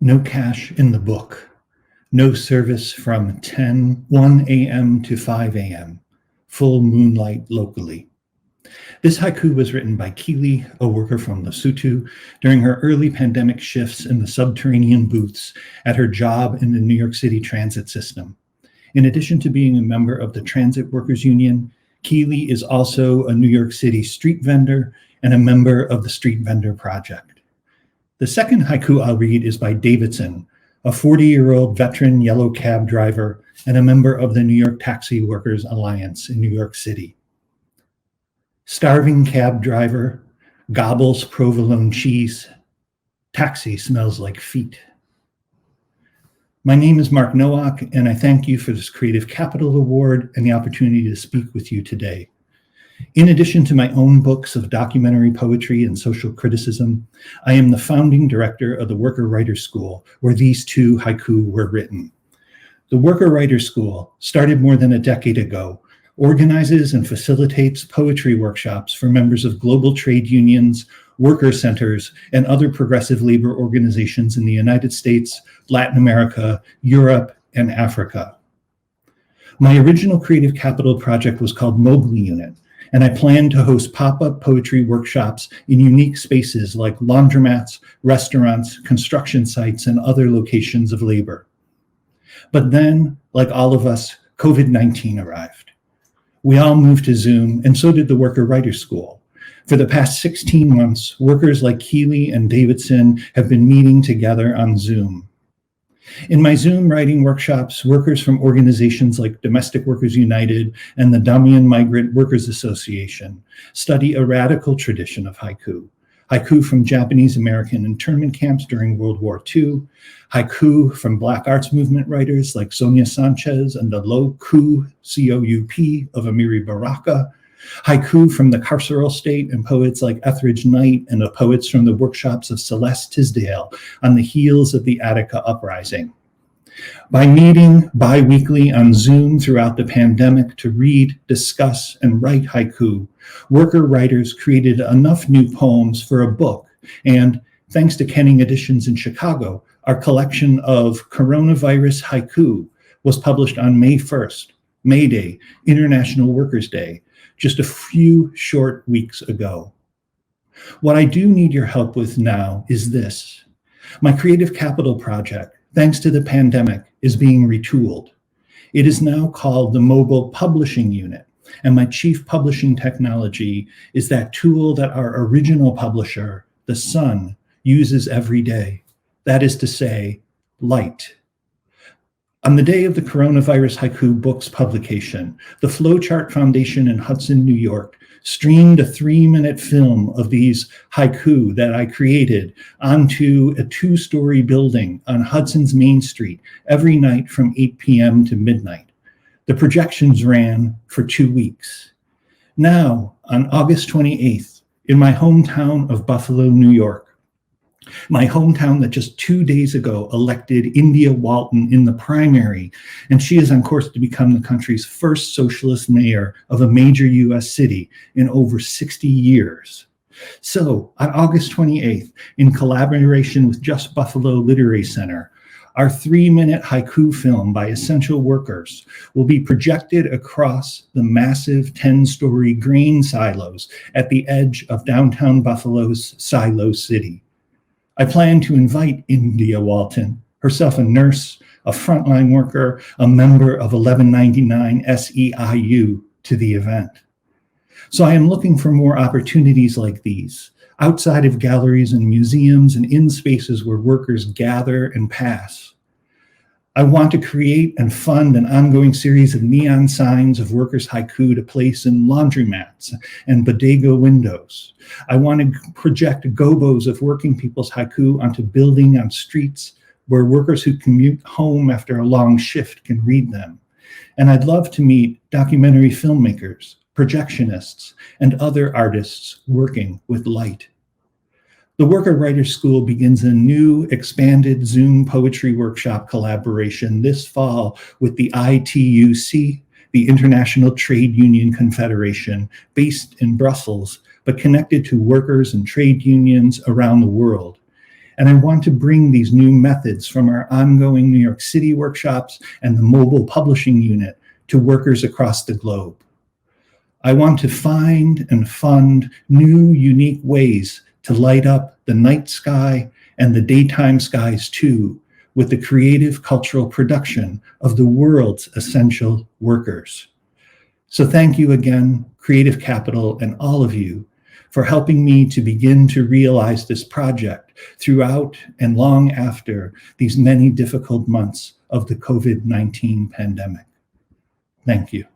No cash in the book. No service from 1 a.m. to 5 a.m. Full moonlight locally. This haiku was written by Keely, a worker from Lesotho, during her early pandemic shifts in the subterranean booths at her job in the New York City transit system. In addition to being a member of the Transit Workers Union, Keely is also a New York City street vendor and a member of the Street Vendor Project. The second haiku I'll read is by Davidson, a 40-year-old veteran yellow cab driver and a member of the New York Taxi Workers Alliance in New York City. Starving cab driver, gobbles provolone cheese, taxi smells like feet. My name is Mark Nowak, and I thank you for this Creative Capital Award and the opportunity to speak with you today. In addition to my own books of documentary poetry and social criticism, I am the founding director of the Worker Writers School, where these two haiku were written. The Worker Writers School, started more than a decade ago, organizes and facilitates poetry workshops for members of global trade unions, worker centers, and other progressive labor organizations in the United States, Latin America, Europe, and Africa. My original Creative Capital project was called Mobile Unit, and I plan to host pop-up poetry workshops in unique spaces like laundromats, restaurants, construction sites, and other locations of labor. But then, like all of us, COVID-19 arrived. We all moved to Zoom, and so did the Worker Writers School. For the past 16 months, workers like Keely and Davidson have been meeting together on Zoom. In my Zoom writing workshops, workers from organizations like Domestic Workers United and the Damian Migrant Workers Association study a radical tradition of haiku from Japanese American internment camps during World War II, haiku from Black arts movement writers like Sonia Sanchez and the Low Coup, C-O-U-P, of Amiri Baraka, haiku from the carceral state and poets like Etheridge Knight and the poets from the workshops of Celeste Tisdale on the heels of the Attica uprising. By meeting bi-weekly on Zoom throughout the pandemic to read, discuss, and write haiku, worker writers created enough new poems for a book, and thanks to Kenning Editions in Chicago, our collection of Coronavirus Haiku was published on May 1st, May Day, International Workers' Day, just a few short weeks ago. What I do need your help with now is this. My Creative Capital project, thanks to the pandemic, is being retooled. It is now called the Mobile Publishing Unit, and my chief publishing technology is that tool that our original publisher, The Sun, uses every day. That is to say, light. On the day of the Coronavirus Haiku book's publication, the Flowchart Foundation in Hudson, New York, streamed a 3-minute film of these haiku that I created onto a 2-story building on Hudson's Main Street every night from 8 p.m. to midnight. The projections ran for 2 weeks. Now, on August 28th, in my hometown of Buffalo, New York, my hometown that just 2 days ago elected India Walton in the primary, and she is on course to become the country's first socialist mayor of a major U.S. city in over 60 years. So, on August 28th, in collaboration with Just Buffalo Literary Center, our 3-minute haiku film by essential workers will be projected across the massive 10-story grain silos at the edge of downtown Buffalo's Silo City. I plan to invite India Walton, herself a nurse, a frontline worker, a member of 1199 SEIU, to the event. So I am looking for more opportunities like these, outside of galleries and museums and in spaces where workers gather and pass. I want to create and fund an ongoing series of neon signs of workers' haiku to place in laundromats and bodega windows. I want to project gobos of working people's haiku onto buildings on streets where workers who commute home after a long shift can read them. And I'd love to meet documentary filmmakers, projectionists, and other artists working with light. The Worker Writers School begins a new expanded Zoom poetry workshop collaboration this fall with the ITUC, the International Trade Union Confederation, based in Brussels, but connected to workers and trade unions around the world. And I want to bring these new methods from our ongoing New York City workshops and the mobile publishing unit to workers across the globe. I want to find and fund new, unique ways to light up the night sky and the daytime skies too, with the creative cultural production of the world's essential workers. So thank you again, Creative Capital and all of you, for helping me to begin to realize this project throughout and long after these many difficult months of the COVID-19 pandemic. Thank you.